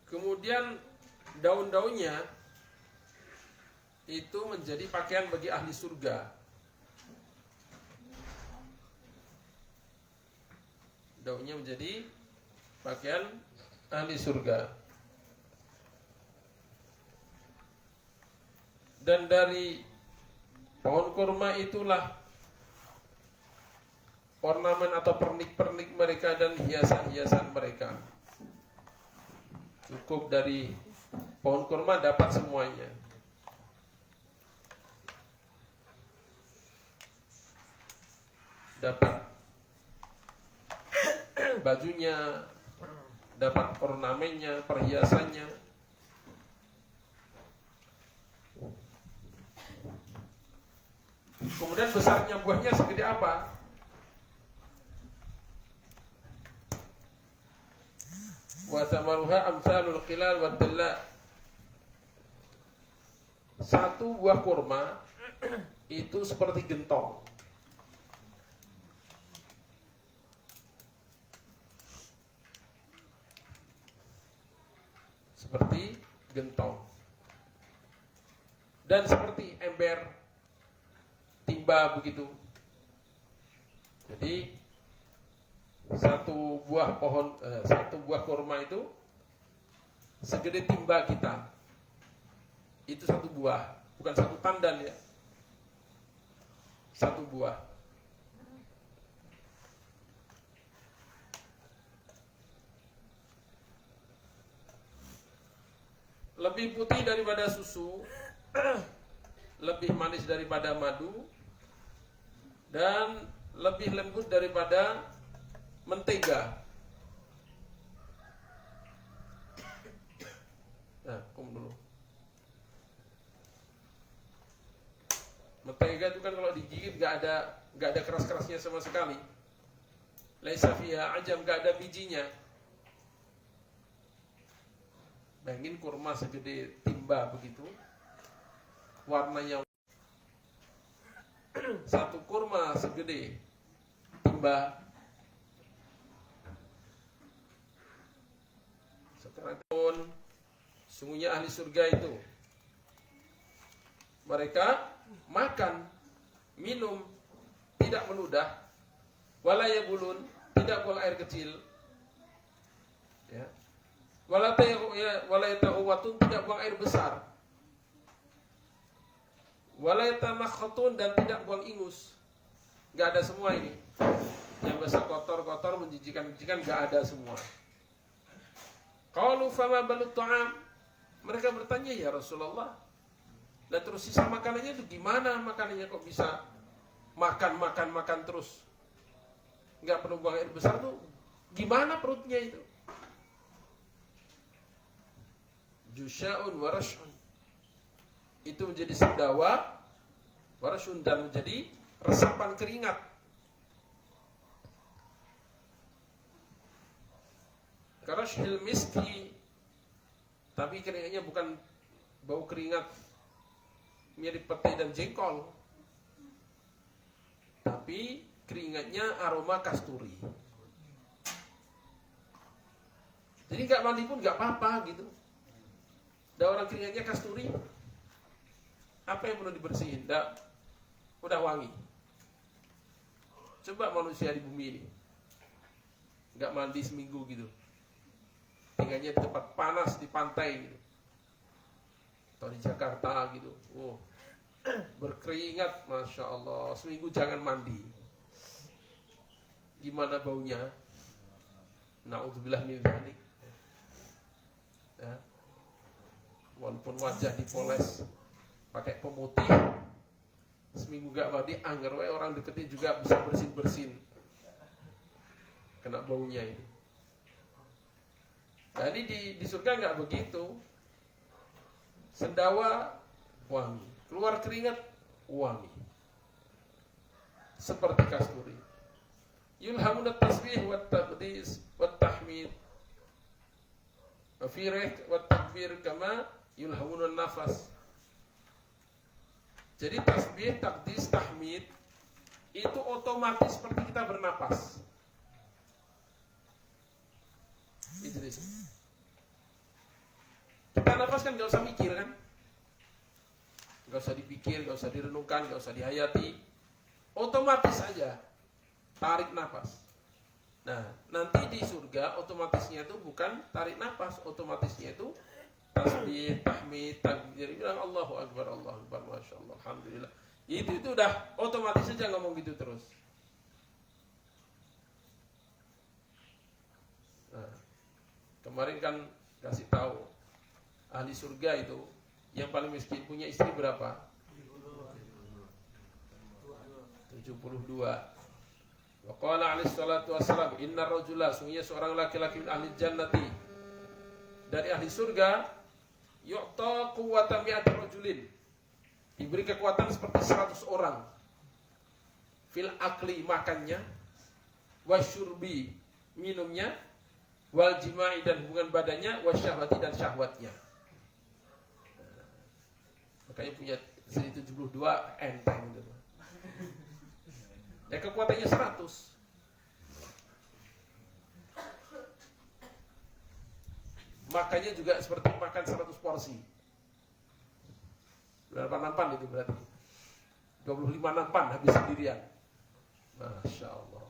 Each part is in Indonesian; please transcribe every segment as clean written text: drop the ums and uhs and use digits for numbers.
Kemudian daun-daunnya itu menjadi pakaian bagi ahli surga. Daunnya menjadi pakaian ahli surga. Dan dari pohon kurma itulah ornamen atau pernik-pernik mereka dan hiasan-hiasan mereka. Cukup dari pohon kurma dapat semuanya. Dapat bajunya, dapat ornamennya, perhiasannya. Kemudian besarnya buahnya segede apa? Wa samaruha amsalul qilal wad dalla. Satu buah kurma itu seperti gentong. Seperti gentong. Dan seperti ember timba begitu. Jadi satu buah kurma itu segede timba kita. Itu satu buah, bukan satu tandan ya. Satu buah. Lebih putih daripada susu, lebih manis daripada madu, dan lebih lembut daripada mentega. Nah, dulu. Mentega itu kan kalau digigit nggak ada keras-kerasnya sama sekali. Laisa fiha ajam, nggak ada bijinya. Bayangin kurma segede timba begitu, warnanya satu kurma segede timba. Sekarang pun sungguhnya ahli surga itu mereka makan, minum, tidak meludah, wala yabulun, tidak buang air kecil, ya. Wala yatahawatun, tidak buang air besar. Wala yatamakhatun, dan tidak buang ingus. Enggak ada semua ini. Yang besar kotor-kotor, menjijikan-menjijikan, enggak ada semua. Qalu fama balut ta'am. Mereka bertanya, ya Rasulullah, dan terus sisa makanannya itu gimana makanannya, kok bisa makan terus, nggak perlu buang air besar tuh, gimana perutnya itu? Jusya'un warashun, itu menjadi sendawa, warashun, dan menjadi resapan keringat. Karashil miski, tapi keringatnya bukan bau keringat mirip pete dan jengkol, tapi keringatnya aroma kasturi. Jadi nggak mandi pun nggak apa-apa gitu. Ada orang keringatnya kasturi, apa yang perlu dibersihin? Udah wangi. Coba manusia di bumi ini nggak mandi seminggu gitu, tinggalnya di tempat panas di pantai gitu, atau di Jakarta gitu, berkeringat, masya Allah, seminggu jangan mandi, gimana baunya? Na'udzubillah min dzalik. Ya. Walaupun wajah dipoles pakai pemutih, seminggu gak mandi, anggar wae orang deketin juga bisa bersin-bersin, kena baunya ini. Jadi di surga nggak begitu. Sendawa wangi, keluar keringat wangi, seperti kasturi. Yulhamunat tasbih wat taqdis wat tahmid wa firih wat takbir kama yulhamunun nafas. Jadi tasbih, takdis, tahmid itu otomatis seperti kita bernapas. Itu disebut. kan nggak usah mikir kan, nggak usah dipikir, nggak usah direnungkan, nggak usah dihayati, otomatis saja tarik nafas. Nah, nanti di surga otomatisnya itu bukan tarik nafas, otomatisnya itu tasbih, tahmid, takbir, bilang Allahu Akbar, Masya Allah, Alhamdulillah. Itu udah otomatis saja ngomong gitu terus. Nah, kemarin kan kasih tahu ahli surga itu yang paling miskin punya istri berapa? 72. Wa qala alaihi salatu wassalam, innar rajula, sungguhnya seorang laki-laki min ahli jannati, dari ahli surga, yu'ta quwwatan mi'ati rajulin, diberi kekuatan seperti 100 orang, fil akli, makannya, wasyurbi, minumnya, wal jima'i, dan hubungan badannya, wasyahwati, dan syahwatnya. Makanya punya 72 enteng gitu. Ya kekuatannya 100. Makannya juga seperti makan 100 porsi. Berapa nampan itu berarti? 25 nampan habis sendirian. Masya Allah.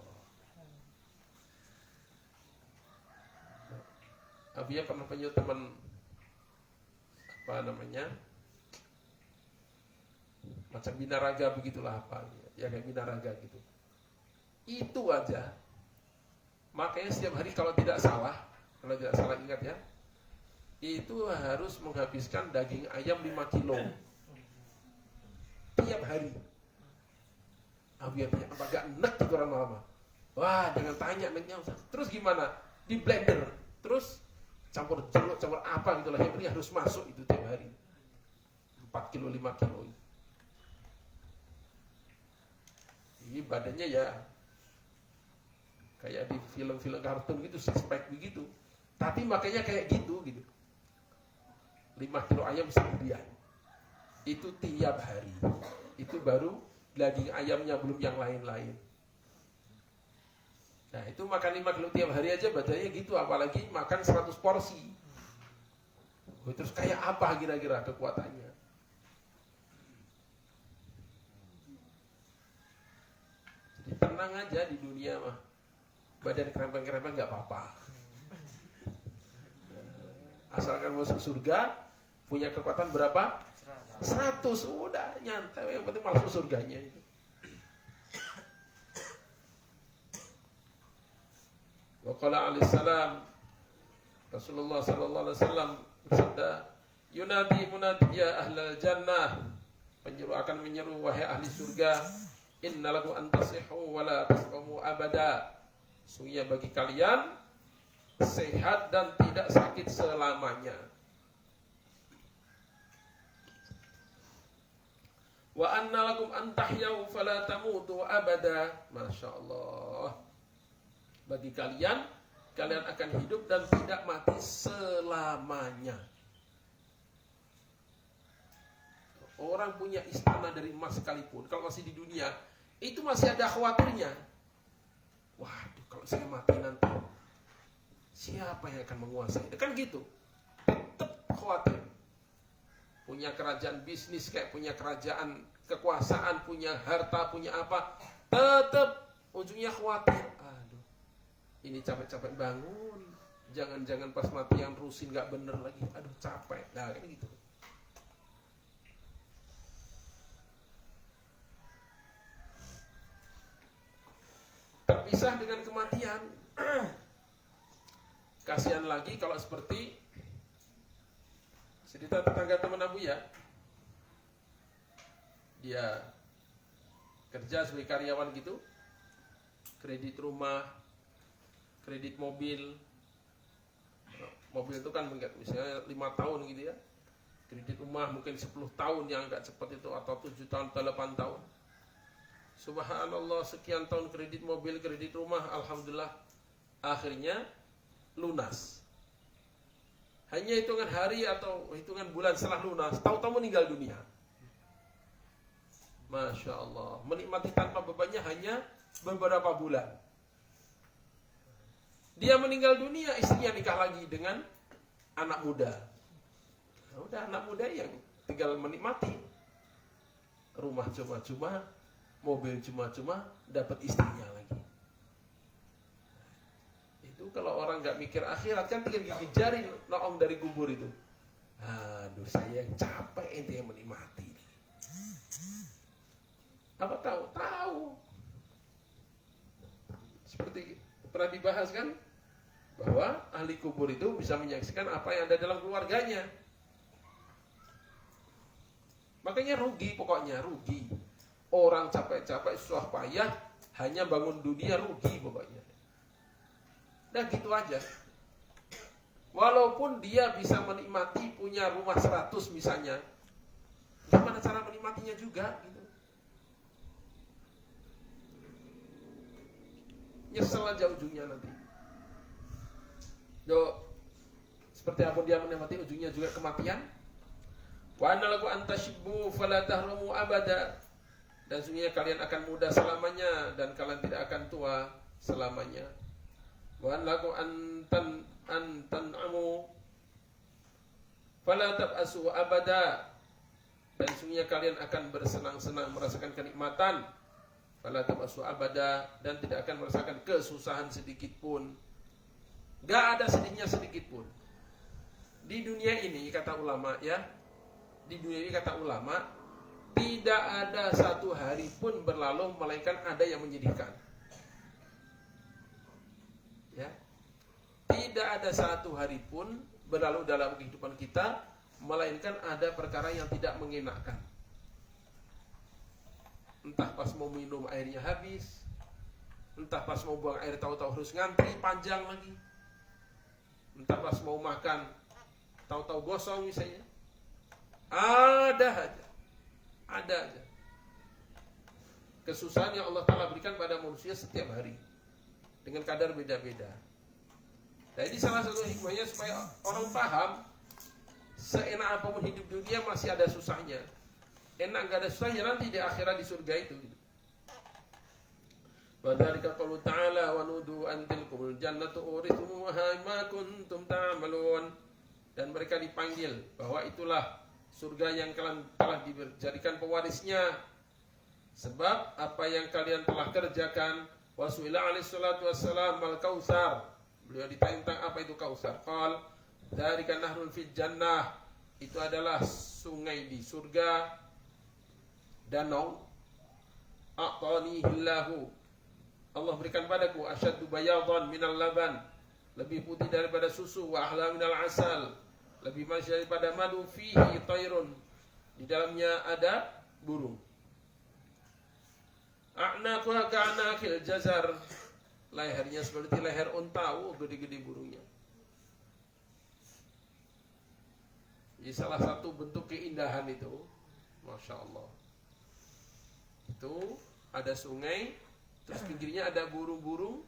Abia pernah punya teman, apa namanya, macam binaraga begitulah, apa ya, kayak binaraga gitu. Itu aja. Makanya setiap hari kalau tidak salah ingat ya, itu harus menghabiskan daging ayam 5 kilo tiap hari. Abia tanya, apa gak enek gitu orang lama? Wah, jangan tanya eneknya. Terus gimana? Di blender, terus campur jeruk, campur apa gitu lah, yang penting harus masuk itu tiap hari. 4 kilo, 5 kilo. Ini badannya ya kayak di film-film kartun gitu, six pack begitu. Tapi makanya kayak gitu. 5 kilo ayam seharian. Itu tiap hari. Itu baru daging ayamnya, belum yang lain-lain. Nah, itu makan 5 kilo tiap hari aja badannya gitu, apalagi makan 100 porsi. Terus kayak apa kira-kira kekuatannya? Jadi tenang aja di dunia mah. Badan kerempeng-kerempeng gak apa-apa. Asalkan masuk surga, punya kekuatan berapa? 100. Udah nyantai, yang penting masuk surganya itu. Wa qala alaihi salam, Rasulullah sallallahu alaihi wasallam bersabda, yunadi munadi ya ahlal jannah, penyeru akan menyeru wahai ahli surga, innalakum antasihu wa la tasqumu abada. Sungguhnya bagi kalian sehat dan tidak sakit selamanya. Wa annalakum antahyau fala tamutu abada. Masya Allah. Bagi kalian akan hidup dan tidak mati selamanya. Orang punya istana dari emas sekalipun, kalau masih di dunia, itu masih ada khawatirnya. Waduh, kalau saya mati nanti, siapa yang akan menguasai? Kan gitu. Tetap khawatir. Punya kerajaan bisnis, kayak punya kerajaan kekuasaan, punya harta, punya apa, tetap ujungnya khawatir. Aduh, ini capek-capek bangun, jangan-jangan pas mati yang rusin gak bener lagi. Aduh, capek. Nah, kayak gitu. Terpisah dengan kematian. Kasihan lagi kalau seperti cerita tetangga teman Abu ya. Dia kerja sebagai karyawan gitu, kredit rumah, kredit mobil. Mobil itu kan misalnya 5 tahun gitu ya. Kredit rumah mungkin 10 tahun yang agak cepat itu, atau 7 tahun atau 8 tahun. Subhanallah, sekian tahun kredit mobil, kredit rumah, alhamdulillah akhirnya lunas. Hanya hitungan hari atau hitungan bulan setelah lunas, tahu-tahu meninggal dunia. Masya Allah, menikmati tanpa bebannya hanya beberapa bulan. Dia meninggal dunia, istrinya nikah lagi dengan anak muda. udah anak muda yang tinggal menikmati. Rumah cuma-cuma, mobil cuma-cuma, dapat istrinya lagi. Itu kalau orang nggak mikir akhirat kan tinggal gigit jari noong dari kubur itu. Aduh saya yang capek, ente yang menikmati. Apa tahu? Tahu. Seperti pernah dibahas kan, bahwa ahli kubur itu bisa menyaksikan apa yang ada dalam keluarganya. Makanya rugi, pokoknya rugi. Orang capek-capek susah payah hanya bangun dunia, rugi pokoknya. Nah gitu aja. Walaupun dia bisa menikmati punya rumah 100 misalnya, gimana cara menikmatinya juga gitu. Nyesel aja ujungnya nanti. Seperti apa dia menikmati ujungnya juga kematian. Wa analaku antashibbu fala tahrumu abada. Dan sungguhnya kalian akan muda selamanya dan kalian tidak akan tua selamanya. Wa analaku antan'amu fala tab'asu abada. Dan sungguhnya kalian akan bersenang-senang merasakan kenikmatan. Fala tab'asu abada, dan tidak akan merasakan kesusahan sedikit pun. Gak ada sedihnya sedikit pun. Di dunia ini kata ulama ya, di dunia ini kata ulama, tidak ada satu hari pun berlalu melainkan ada yang menyedihkan. Ya, tidak ada satu hari pun berlalu dalam kehidupan kita melainkan ada perkara yang tidak mengenakkan. Entah pas mau minum airnya habis, entah pas mau buang air tahu-tahu harus ngantri panjang lagi, entah pas mau makan tahu-tahu gosong misalnya. Ada aja kesusahan yang Allah Ta'ala berikan pada manusia setiap hari dengan kadar beda-beda. Nah ini salah satu hikmahnya supaya orang paham, seenak apapun hidup dunia masih ada susahnya. Enak gak ada susahnya nanti di akhirat di surga itu. Wa dzalika qaulu ta'ala wa nudu an tilkumul jannatu urithumuha ma kuntum ta'malun. Dan mereka dipanggil bahwa itulah surga yang kalian telah dijadikan pewarisnya sebab apa yang kalian telah kerjakan. Wasuila alaihi salatu wassalam al kautsar. Beliau ditanya tentang apa itu kautsar. Qal dzalika nahrun fil jannah. Itu adalah sungai di surga, danau. A'tanihillahu, Allah berikan padaku asyaddu bayadan minal laban, lebih putih daripada susu, wa ahla minal asal, lebih manis daripada madu, fihi tayrun, di dalamnya ada burung. A'naquha ka'anakil jazar, lehernya seperti leher unta, gede-gede burungnya. Jadi salah satu bentuk keindahan itu, Masya Allah, itu ada sungai, terus pinggirnya ada burung-burung,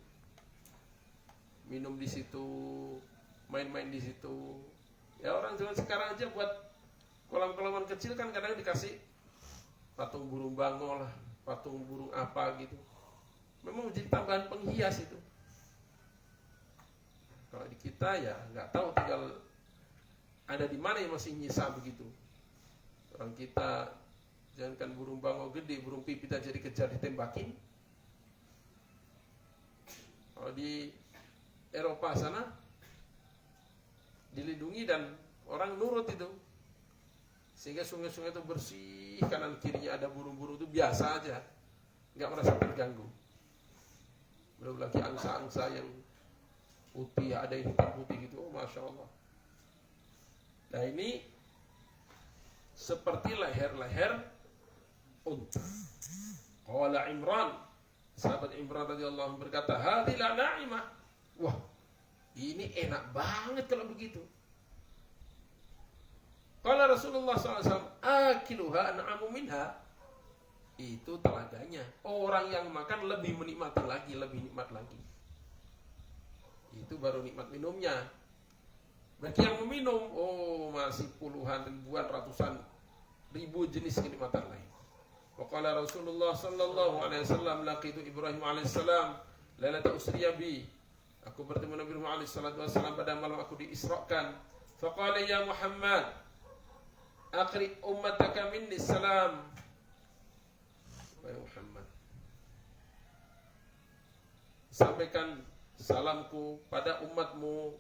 minum di situ, main-main di situ. Ya orang zaman sekarang aja buat kolam-kolaman kecil kan kadang dikasih patung burung bangau lah, patung burung apa gitu. Memang menjadi tambahan penghias itu. Kalau di kita ya nggak tahu, tinggal ada di mana yang masih nyisa begitu. Orang kita jangankan burung bangau gede, burung pipit aja dikejar ditembakin. Kalau di Eropa sana dilindungi dan orang nurut itu, sehingga sungai-sungai itu bersih, kanan kirinya ada burung-burung, itu biasa aja, nggak merasa terganggu. Belum lagi angsa-angsa yang putih, ada yang hitam putih gitu, oh, Masya Allah. Nah ini seperti leher-leher unta. Qala Imran, sahabat Imran radhiyallahu anhu berkata, hadhihi na'imah. Wah, ini enak banget kalau begitu. Qala Rasulullah SAW, akiluha an'amu minha. Itu telaganya. Orang yang makan lebih menikmati lagi, lebih nikmat lagi. Itu baru nikmat minumnya. Bagi yang meminum, oh masih puluhan, ribuan, ratusan ribu jenis kenikmatan lain. Waqala Rasulullah sallallahu alaihi wasallam, laqitu Ibrahim alaihi salam lailata usriya bi. Aku bertemu Nabi Muhammad alaihi salatu wasallam pada malam aku diisrakan. Faqala ya Muhammad, Akhri ummataka minni salam. Wahai Muhammad, sampaikan salamku pada umatmu.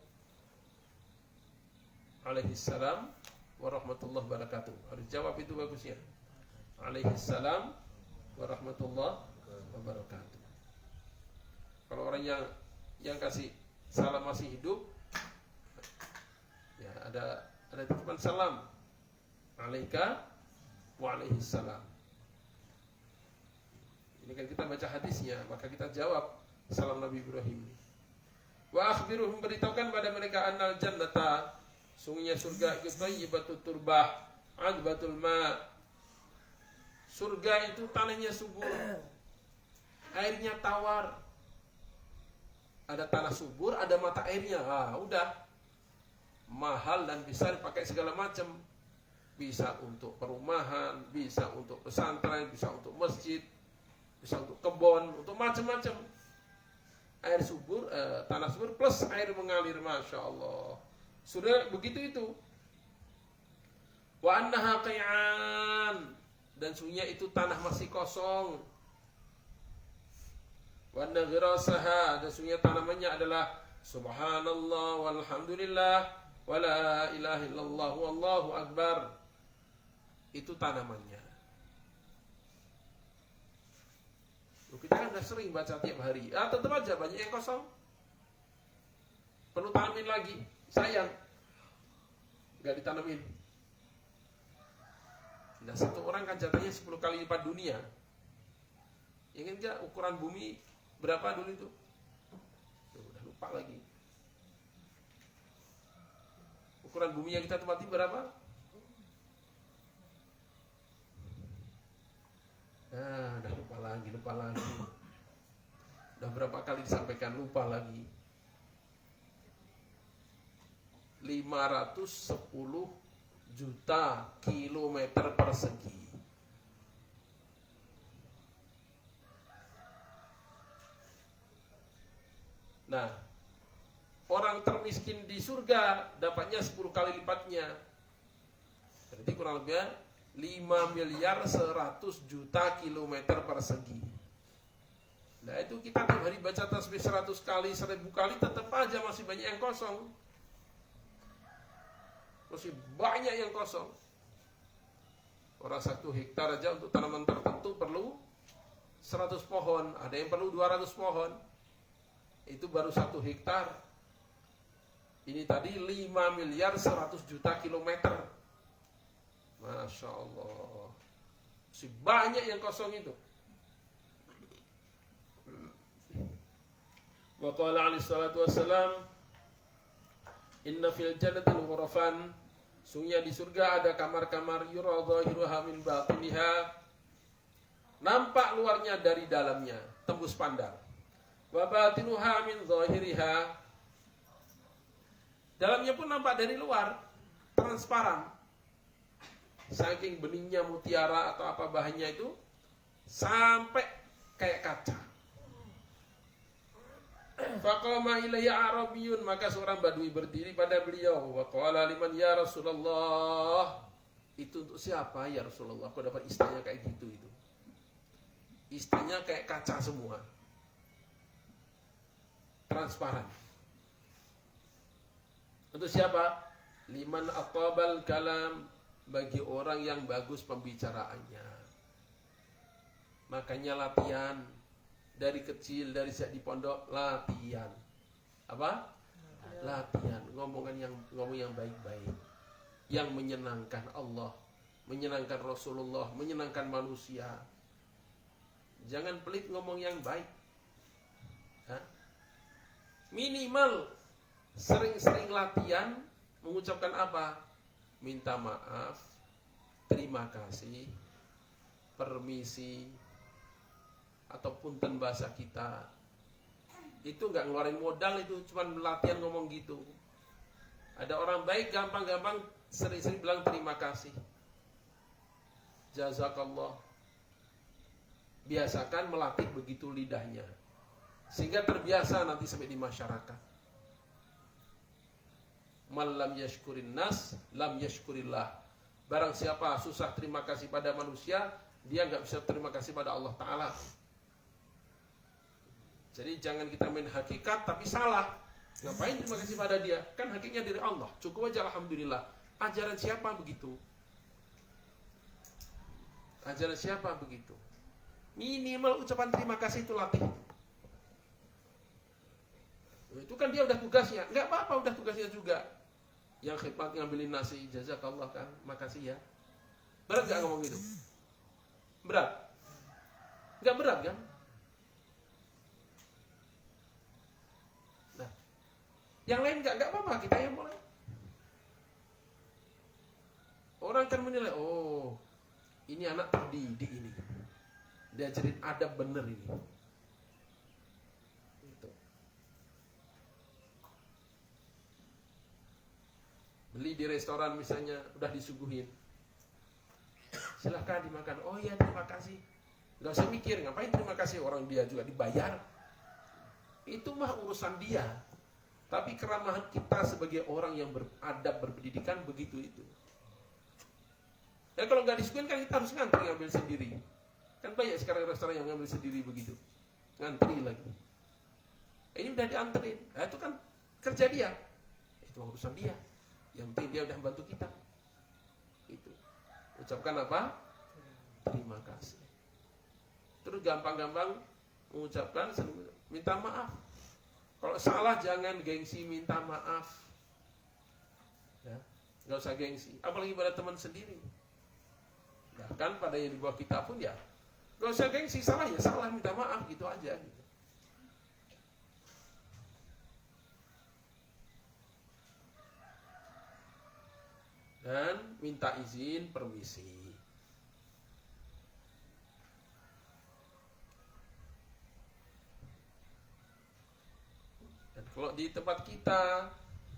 Alaihi salam warahmatullahi wabarakatuh. Harus jawab itu bagusnya. Alaihi salam warahmatullahi wabarakatuh. Kalau orang yang kasih salam masih hidup, ya ada titipan salam. Alaika wa alaihi salam. Ini kan kita baca hadisnya, maka kita jawab salam Nabi Ibrahim. Wa akhbiruhum, beritahukan pada mereka annal jannata, sungguhnya surga itu thayyibatut turbah, adbatul ma. Surga itu tanahnya subur, airnya tawar. Ada tanah subur, ada mata airnya. Udah mahal dan bisa dipakai segala macam. Bisa untuk perumahan, bisa untuk pesantren, bisa untuk masjid, bisa untuk kebun, untuk macam-macam. Air subur, tanah subur plus air mengalir, masya Allah. Sudah begitu itu. Wa annaha qi'an, dan sunnya itu tanah masih kosong. Wa anna ghirasaha, dan sunnya tanamannya adalah subhanallah walhamdulillah wa la ilaha illallah wallahu akbar. Itu tanamannya. Kita kan udah sering baca tiap hari. Tetap aja banyak yang kosong. Perlu tanamin lagi. Sayang, gak ditanamin. Nah, satu orang kan jatahnya 10 kali lipat dunia. Ingin gak ukuran bumi berapa dulu itu? Udah lupa lagi. Ukuran bumi yang kita tempati berapa? Udah lupa lagi. Udah berapa kali disampaikan, lupa lagi. 510 juta kilometer persegi. Nah, orang termiskin di surga dapatnya 10 kali lipatnya. Berarti kurang lebih 5 miliar 100 juta kilometer persegi. Nah itu kita tiap hari baca tasbih 100 kali, 1000 kali, tetap aja masih banyak yang kosong. Masih banyak yang kosong. Orang 1 hektar aja untuk tanaman tertentu perlu 100 pohon, ada yang perlu 200 pohon. Itu baru 1 hektar. Ini tadi 5 miliar 100 juta kilometer. Masya Allah. Masih banyak yang kosong itu. Wa qala alaihi salatu wassalam, inna fil jannati ghurafan, sungguhnya di surga ada kamar-kamar yura dhahiruha min batiniha, nampak luarnya dari dalamnya, tembus pandang. Wa batinuha min dhahiriha, dalamnya pun nampak dari luar, transparan. Saking beningnya mutiara atau apa bahannya itu, sampai kayak kaca. Faqama ilayya Arabiyyun, maka seorang badui berdiri pada beliau. Wa qala liman ya Rasulullah, itu untuk siapa ya Rasulullah? Aku dapat istanya kayak gitu itu. Istanya kayak kaca semua, transparan. Untuk siapa? Liman aqabal kalam, bagi orang yang bagus pembicaraannya. Makanya latihan dari kecil, dari sejak di pondok, latihan. Apa? Latihan ngomong yang baik-baik, yang menyenangkan Allah, menyenangkan Rasulullah, menyenangkan manusia. Jangan pelit ngomong yang baik. Minimal sering-sering latihan mengucapkan apa? Minta maaf, terima kasih, permisi, ataupun punten bahasa kita. Itu nggak ngeluarin modal, itu cuma latihan ngomong gitu. Ada orang baik gampang-gampang sering-sering bilang terima kasih, jazakallah. Biasakan melatih begitu lidahnya, sehingga terbiasa nanti sampai di masyarakat. Man lam yashkurin nas, lam yashkurillah. Barang siapa susah terima kasih pada manusia, dia nggak bisa terima kasih pada Allah Ta'ala. Jadi jangan kita main hakikat tapi salah. Ngapain terima kasih pada dia? Kan hakikatnya dari Allah. Cukup aja alhamdulillah. Ajaran siapa begitu? Ajaran siapa begitu? Minimal ucapan terima kasih itu latih. Itu kan dia udah tugasnya. Nggak apa-apa udah tugasnya juga. Yang hebat ngambilin nasi, jazakallah kan, makasih ya. Berat gak ngomong gitu? Berat? Nggak berat kan? Nah, yang lain nggak apa-apa, kita yang boleh. Orang kan menilai, oh ini anak terdidik ini, diajarin adab bener ini. Gitu. Beli di restoran misalnya, udah disuguhin, silahkan dimakan. Oh iya terima kasih. Gak usah mikir, ngapain terima kasih, orang dia juga dibayar. Itu mah urusan dia. Tapi keramahan kita sebagai orang yang beradab, berpendidikan begitu itu. Ya kalau nggak disuguhin kan kita harus ngantri ngambil sendiri. Kan banyak sekarang restoran yang ngambil sendiri begitu. Ngantri lagi. Ini udah dianterin. Nah, itu kan kerja dia. Itu urusan dia. Yang penting dia udah membantu kita. Itu. Ucapkan apa? Terima kasih. Terus gampang-gampang mengucapkan minta maaf. Kalau salah jangan gengsi minta maaf. Ya, nggak usah gengsi. Apalagi pada teman sendiri. Bahkan pada yang di bawah kita pun ya, nggak usah gengsi, salah ya salah, minta maaf gitu aja. Gitu. Dan minta izin, permisi. Dan kalau di tempat kita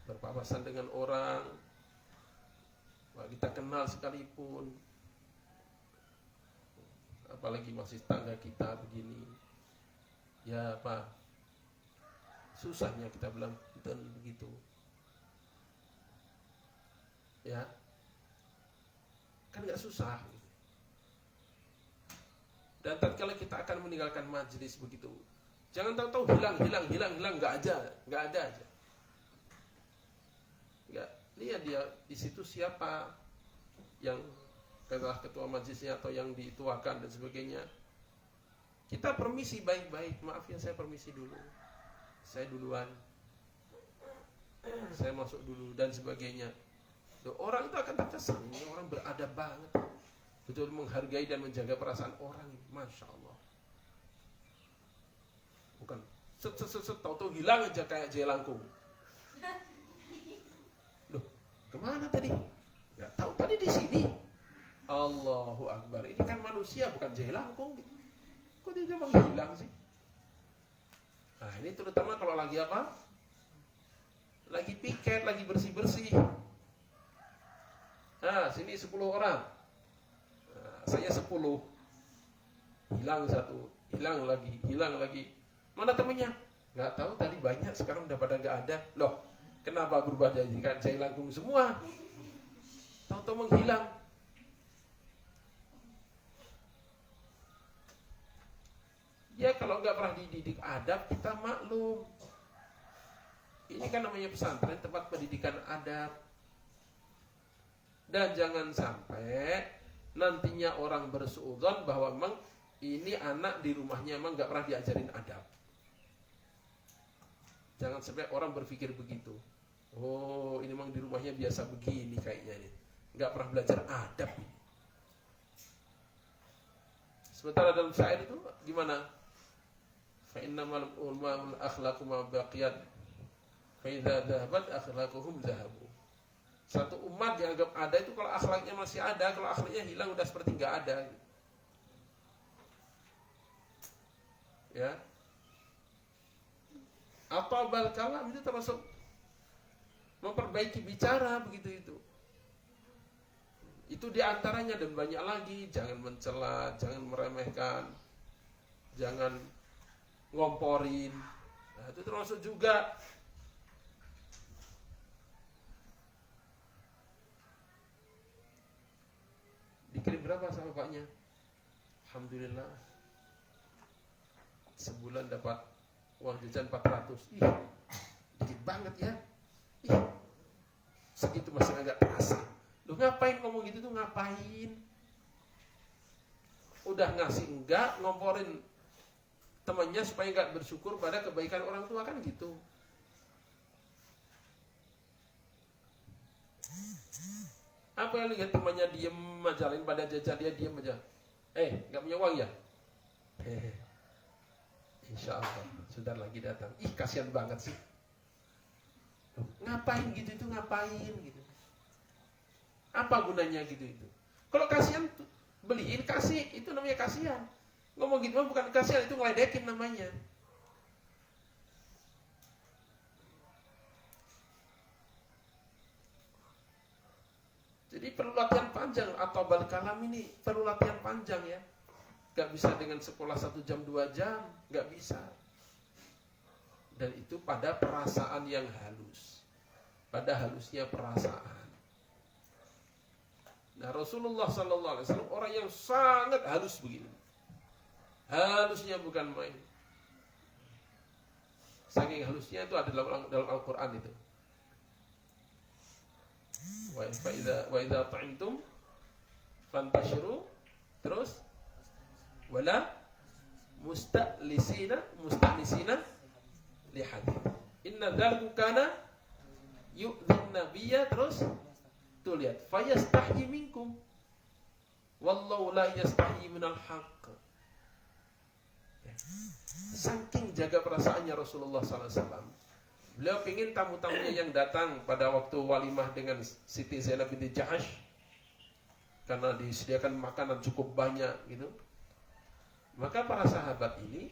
berpapasan dengan orang, kita kenal sekalipun, apalagi masih tetangga kita begini, ya apa susahnya kita bilang dan begitu, ya kan nggak susah. Dan tatkala kita akan meninggalkan majelis begitu, jangan tahu-tahu hilang, nggak ada aja. Nggak lihat dia di situ siapa yang adalah ketua majelisnya atau yang dituakan dan sebagainya. Kita permisi baik-baik, maaf ya saya permisi dulu, saya duluan, saya masuk dulu dan sebagainya. Orang itu akan terkesan ini orang beradab banget, betul menghargai dan menjaga perasaan orang. Masya Allah. Bukan set tahu-tahu hilang aja kayak jelangkung. Loh, kemana tadi? Nggak tahu, tadi di sini. Allahu Akbar. Ini kan manusia bukan jelangkung. Kok dia menghilang sih? Nah ini terutama kalau lagi apa? Lagi piket, lagi bersih-bersih. Nah sini 10 orang. Nah, saya 10. Hilang satu, hilang lagi. Mana temennya? Nggak tahu, tadi banyak, sekarang udah pada nggak ada. Loh, kenapa berubah jadi kan jelangkung semua? Tahu-tahu menghilang. Ya kalau nggak pernah dididik adab, kita maklum. Ini kan namanya pesantren, tempat pendidikan adab. Dan jangan sampai nantinya orang bersuudzon bahwa memang ini anak di rumahnya memang nggak pernah diajarin adab. Jangan sampai orang berpikir begitu. Oh ini memang di rumahnya biasa begini kayaknya nih, nggak pernah belajar adab. Sementara dalam syair itu gimana? Fa innamal ulamaul akhlaqu ma baqiyat fa idza dhahabat akhlaquhum dhahabu. Satu umat dianggap ada itu kalau akhlaknya masih ada, kalau akhlaknya hilang udah seperti nggak ada. Ya. Apa bal kalam itu termasuk memperbaiki bicara begitu itu. Itu diantaranya dan banyak lagi. Jangan mencela, jangan meremehkan, jangan ngomporin. Nah, itu termasuk juga. berapa sama bapaknya? Alhamdulillah, sebulan dapat uang jajan 400. Ih, dikit banget ya. Ih, segitu masih agak terasa. Lu ngapain ngomong gitu tuh, ngapain? Udah ngasih enggak, ngomporin temannya supaya enggak bersyukur pada kebaikan orang tua, kan gitu. Apa yang lihat temannya diem aja, lain pada jajan dia diem aja. Enggak punya uang ya? Insya Allah sebentar lagi datang. Ih, kasihan banget sih. Ngapain gitu itu, ngapain gitu? Apa gunanya gitu itu? Kalau kasihan beliin, kasih, itu namanya kasihan. Ngomong gitu bukan kasihan, itu ngeledekin namanya. Jadi perlu latihan panjang, atau bal kalam ini perlu latihan panjang ya. Gak bisa dengan sekolah 1 jam 2 jam, gak bisa. Dan itu pada perasaan yang halus, pada halusnya perasaan. Nah, Rasulullah SAW orang yang sangat halus begini. Halusnya bukan main. Saking halusnya itu ada dalam Al-Quran itu. Wa idza ta'imtum fantashiru, terus wala musta'nisina li hadits. Inna dzalika kana yu'dhin nabiyya, terus tuh lihat, fayastahyi minkum wallahu la yastahyi minal haqq. Saking jaga perasaannya Rasulullah SAW, beliau ingin tamu-tamunya yang datang pada waktu walimah dengan Siti Zainab binti Jahash, karena disediakan makanan cukup banyak gitu. Maka para sahabat ini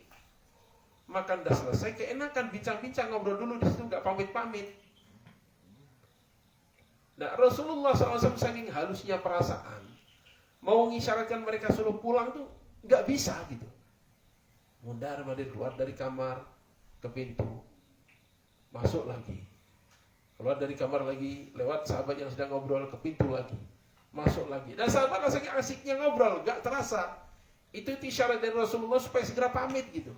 makan dah selesai, keenakan bincang-bincang, ngobrol dulu di situ, nggak pamit-pamit. Nah, Rasulullah SAW saking halusnya perasaan, mau mengisyaratkan mereka suruh pulang tuh nggak bisa gitu. Mundar-mandir keluar dari kamar ke pintu, masuk lagi, keluar dari kamar lagi, lewat sahabat yang sedang ngobrol, ke pintu lagi, masuk lagi. Dan sahabat saking asiknya ngobrol, nggak terasa. Itu isyarat dari Rasulullah supaya segera pamit gitu.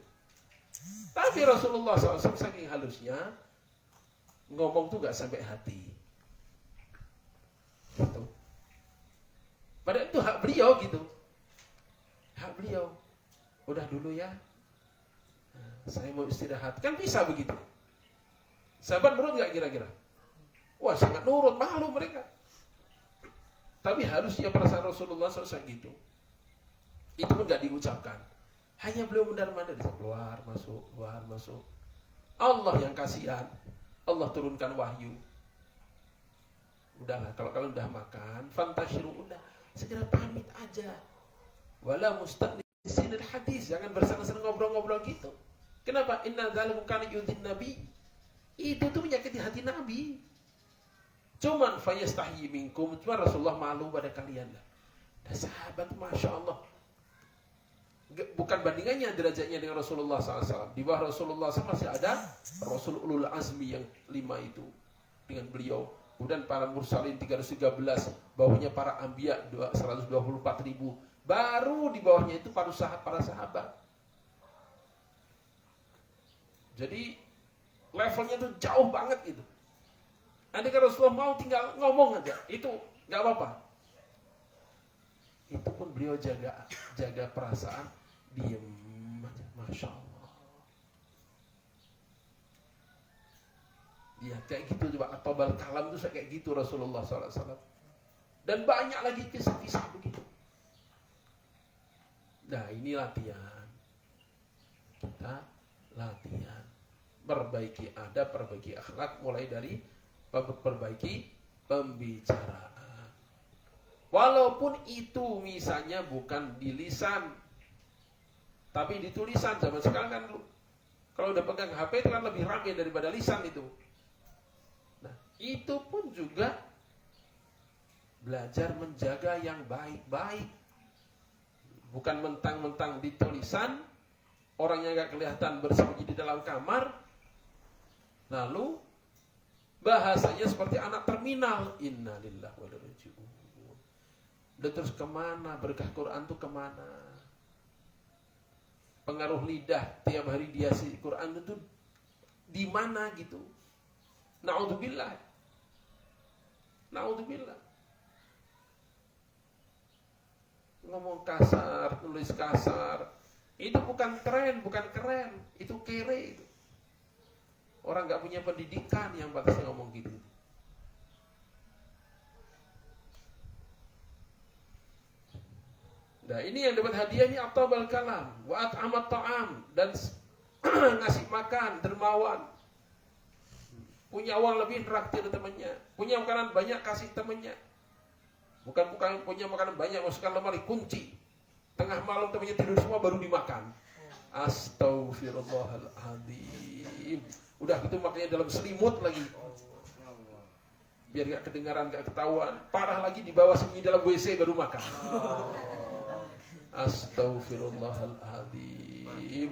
Tapi Rasulullah SAW saking halusnya, ngomong tuh gak sampai hati gitu. Padahal itu hak beliau gitu. Hak beliau. Udah dulu ya, saya mau istirahat. Kan bisa begitu. Sahabat nurut gak kira-kira? Wah, sangat nurut, malu mereka. Tapi harusnya perasaan Rasulullah SAW gitu. Itu pun gak diucapkan. Hanya beliau mundar-mandir, keluar, masuk. Allah yang kasihan. Allah turunkan wahyu. Udahlah, kalau kalian udah makan, fantashiru, udah, segera pamit aja. Wala musta'nisinil hadis, jangan bersama-sama ngobrol-ngobrol gitu. Kenapa? Inna dzalikum kana yu'dhin nabi. Itu tuh menyakiti hati Nabi. Cuman fayastahyi minkum, cuma Rasulullah malu pada kalian lah. Dan sahabat, masya Allah, bukan bandingannya derajatnya dengan Rasulullah SAW. Di bawah Rasulullah SAW masih ada Rasul Ulul Azmi yang 5 itu dengan beliau. Kemudian para mursalin 313, bawahnya para anbiya 124.000. Baru di bawahnya itu para sahabat. Jadi levelnya itu jauh banget itu. Andai kan Rasulullah mau tinggal ngomong aja, itu nggak apa-apa. Itu pun beliau jaga perasaan, diem aja, masya Allah. Ya kayak gitu coba, atau bal kalam itu kayak gitu Rasulullah SAW. Dan banyak lagi kisah-kisah begitu. Nah, ini latihan. Kita latihan, perbaiki adab, perbaiki akhlak, mulai dari perbaiki pembicaraan. Walaupun itu misalnya bukan di lisan, tapi di tulisan. Zaman sekarang kan kalau udah pegang HP itu kan lebih ramai daripada lisan itu. Nah, itu pun juga belajar menjaga yang baik-baik. Bukan mentang-mentang di tulisan, orangnya gak kelihatan bersembunyi di dalam kamar, lalu bahasanya seperti anak terminal. Innalillahi wa inna ilaihi raji'un. Dan terus kemana berkah Quran tuh kemana? Pengaruh lidah tiap hari dia si Quran itu di mana gitu? Naudzubillah. Naudzubillah. Ngomong kasar, tulis kasar, itu bukan tren, bukan keren, itu kere itu. Orang nggak punya pendidikan yang batasnya ngomong gitu. Nah ini yang dapat hadiah ini atabal kalam, wa at'amat ta'am, dan ngasih makan, dermawan. Punya uang lebih traktir temannya, punya makanan banyak kasih temannya. Bukan punya makanan banyak masukkan lemari kunci. Tengah malam temannya tidur semua baru dimakan. Astaghfirullahaladzim. Udah gitu makanya dalam selimut lagi. Biar gak kedengaran, gak ketahuan. Parah lagi di bawah sembunyi dalam WC baru makan. Astaghfirullahaladzim.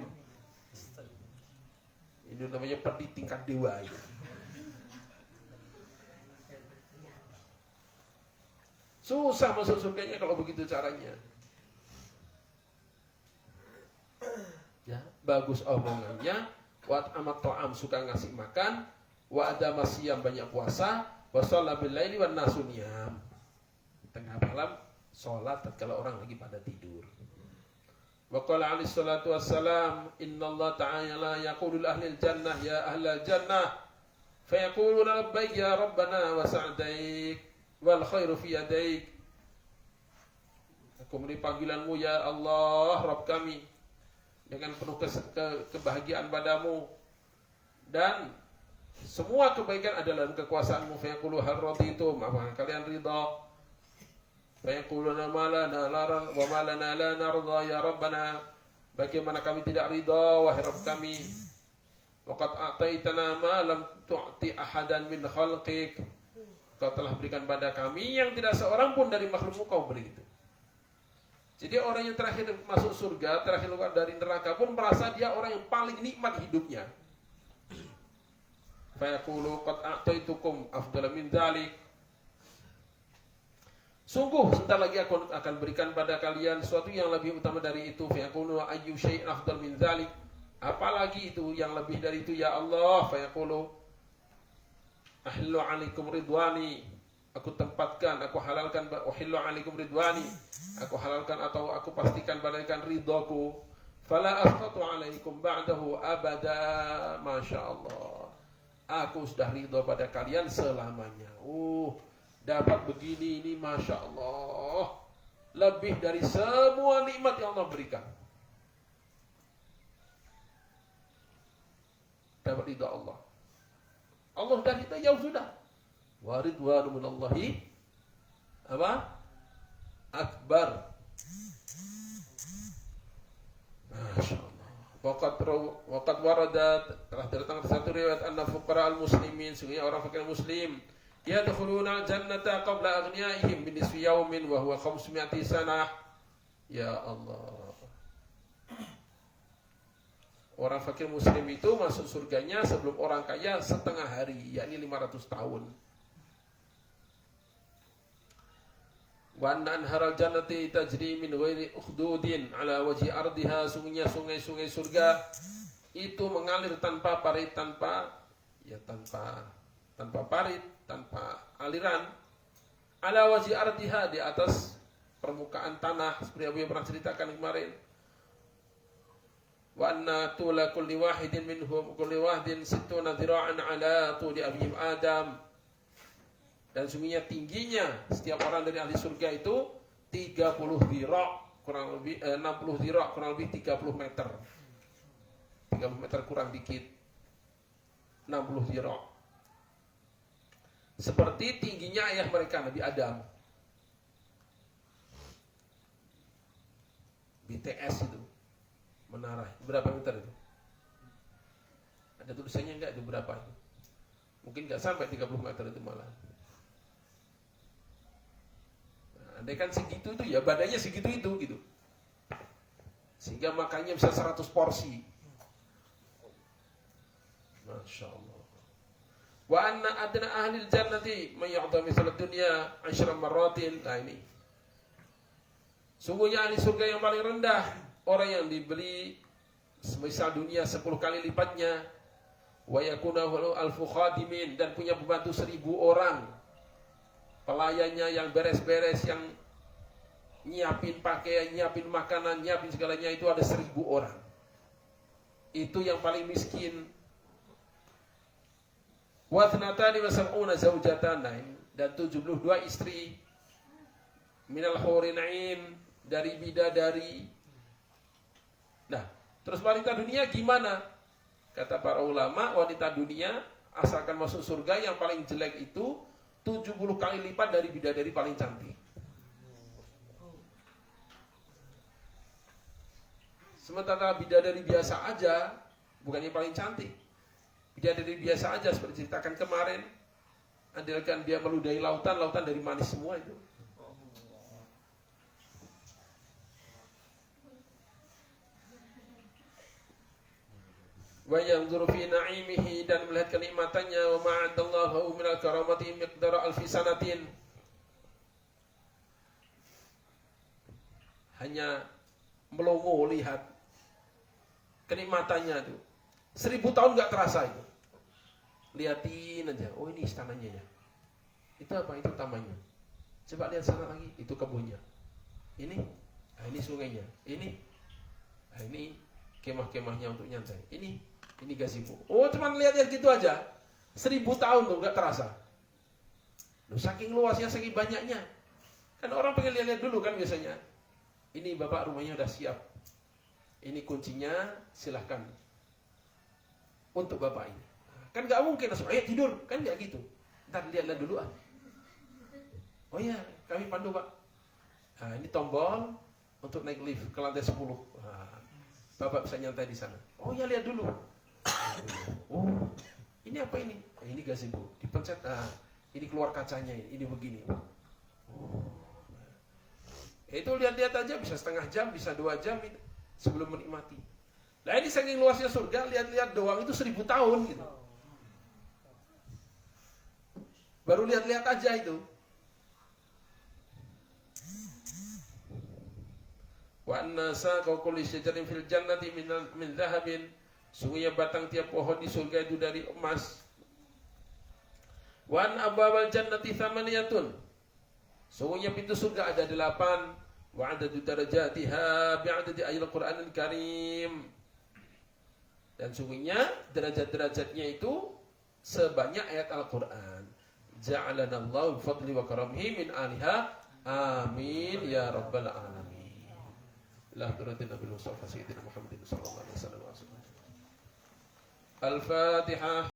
Ini namanya pedih tingkat dewa itu. Susah masuk surganya kalau begitu caranya. Ya, bagus omongannya, wa amat ta'am suka ngasih makan, wa ada masyam banyak puasa, wa shalla bil laili wan nasu niyam. Tengah malam salat tatkala orang lagi pada tidur. Wa qala alaihi salatu wassalam, innallaha ta'ala yaqulu li ahlil jannah ya ahlal jannah fayaquluna labbaik ya rabbana wa sa'daik wal khairu fi yadaik. Aku memberi panggilanmu ya Allah Rabb kami dengan penuh kebahagiaan padamu, dan semua kebaikan adalah dalam kekuasaanmu. Fayaqulu hal raditum, apakah kalian ridha? Fayaquluna ma lana wa ma lana la narda ya Rabbana, bagaimana kami tidak ridha wahai Rabb kami. Waqad a'taitana ma lam tu'ti ahadan min khalqik, Kau telah berikan pada kami yang tidak seorang pun dari makhlukmu Kau beri itu. Jadi orang yang terakhir masuk surga, terakhir keluar dari neraka pun merasa dia orang yang paling nikmat hidupnya. Fa yaqulu qad a'taitukum afdala min dzalik. Sungguh sebentar lagi aku akan berikan pada kalian sesuatu yang lebih utama dari itu. Fa yaqulu ayyu syai'in afdal min dzalik. Apalagi itu yang lebih dari itu ya Allah. Fa yaqulu ahillu alaikum ridwani, aku tempatkan, aku halalkan, uhillu alaikum ridwani, aku halalkan atau aku pastikan berikan ridhaku, fala asqatu alaikum ba'dahu abada, masya Allah, aku sudah ridha pada kalian selamanya. Dapat begini ini masya Allah, lebih dari semua nikmat yang Allah berikan. Dapat ridha Allah. Allah dan kita jauh sudah. Wa ridwanu minallahi apa? Akbar. Masyaallah. Waqad warada, telah datang satu riwayat anna fuqara al-muslimin, sungguhnya orang fakir muslim yadkhuluna al-jannata qabla aghniyaihim bi nisfi yawmin wa huwa 500 sanah. Ya Allah. Orang fakir muslim itu masuk surganya sebelum orang kaya setengah hari, yakni 500 tahun. Wa anna anharal jannati tajri min ghairi ukhdudin ala wajhi ardiha, sungguhnya sungai-sungai surga itu mengalir tanpa parit, tanpa parit, tanpa aliran, ala wajhi ardiha, di atas permukaan tanah, seperti Abu yang pernah ceritakan kemarin. Wa anna tula kulli wahidin minhum kulli wahidin 60 dhira'an ala tuli abihim Adam, dan sungguhnya tingginya setiap orang dari ahli surga itu 30 dhira', kurang lebih 60 dhira', kurang lebih 30 meter. 30 meter kurang dikit. 60 dhira'. Seperti tingginya ayah mereka Nabi Adam. BTS itu menara berapa meter itu? Ada tulisannya enggak itu berapa itu? Mungkin enggak sampai 30 meter itu malah. Nah, andai kan segitu itu ya badannya segitu itu gitu. Sehingga makannya bisa 100 porsi. Masya Allah. Wa anna adna ahlil jannati may yu'ta misal dunya 10 marratin. Nah ini Sungguhnya ahli surga yang paling rendah orang yang diberi semisal dunia 10 kali lipatnya. Wa yakunahu alfu khadimin, dan punya pembantu 1000 orang. Pelayannya yang beres-beres, yang nyiapin pakaian, nyiapin makanan, nyiapin segalanya, itu ada 1000 orang. Itu yang paling miskin. Wa thnatani wa sab'una zaujatan, dan 72 istri. Minal hurin 'ain, dari bidadari. Nah, terus wanita dunia gimana? Kata para ulama, wanita dunia asalkan masuk surga yang paling jelek itu 70 kali lipat dari bidadari paling cantik. Sementara bidadari biasa aja, bukannya paling cantik, bidadari biasa aja seperti ceritakan kemarin, andalkan dia meludahi lautan, lautan dari manis semua itu. Wa yanzuru fi na'imihi, dan melihat kenikmatannya. Wa ma'adallahu minal karamati miqdara alfi sanatin, hanya melongo lihat kenikmatannya itu 1000 tahun gak terasa itu. Liatin aja, oh ini istananya ya, itu apa, itu tamannya, coba lihat sana lagi, itu kebunnya, ini sungainya, ini kemah-kemahnya untuk nyantai, ini gazebo. Oh cuman lihat gitu aja 1000 tahun tuh gak terasa. Loh, saking luasnya, saking banyaknya, kan orang pengen lihat dulu kan biasanya. Ini bapak rumahnya udah siap, ini kuncinya, silahkan untuk bapak ini. Kan gak mungkin langsung ayo tidur, kan gak gitu. Ntar lihat dulu ah. Oh iya, kami pandu pak. Nah, ini tombol untuk naik lift ke lantai 10. Nah, bapak bisa nyantai di sana. Oh iya, lihat dulu. Oh, ini apa ini? Ini gazebo. Dipencet, ini keluar kacanya, ini begini. Oh. Itu lihat-lihat aja bisa setengah jam, bisa 2 jam sebelum menikmati. Nah ini saking luasnya surga, lihat-lihat doang itu 1000 tahun gitu. Baru lihat-lihat aja itu. Wa annasa kulli syajarin fil jannati min dhahabin, sungguhnya batang tiap pohon di surga itu dari emas. Wa an abwabal jannati thamaniyatun, sungguhnya pintu surga ada 8. Wa adadu darajatiha bi'adadi ayatil Qur'anil Karim, dan sungguhnya derajat-derajatnya itu sebanyak ayat Al-Quran. Ja'alanallahu bifadli wa karamihi min aliha, amin ya rabbal alamin. La turatina bil mustafa sayyidina Muhammadin sallallahu alaihi wasallam. Al-Fatihah.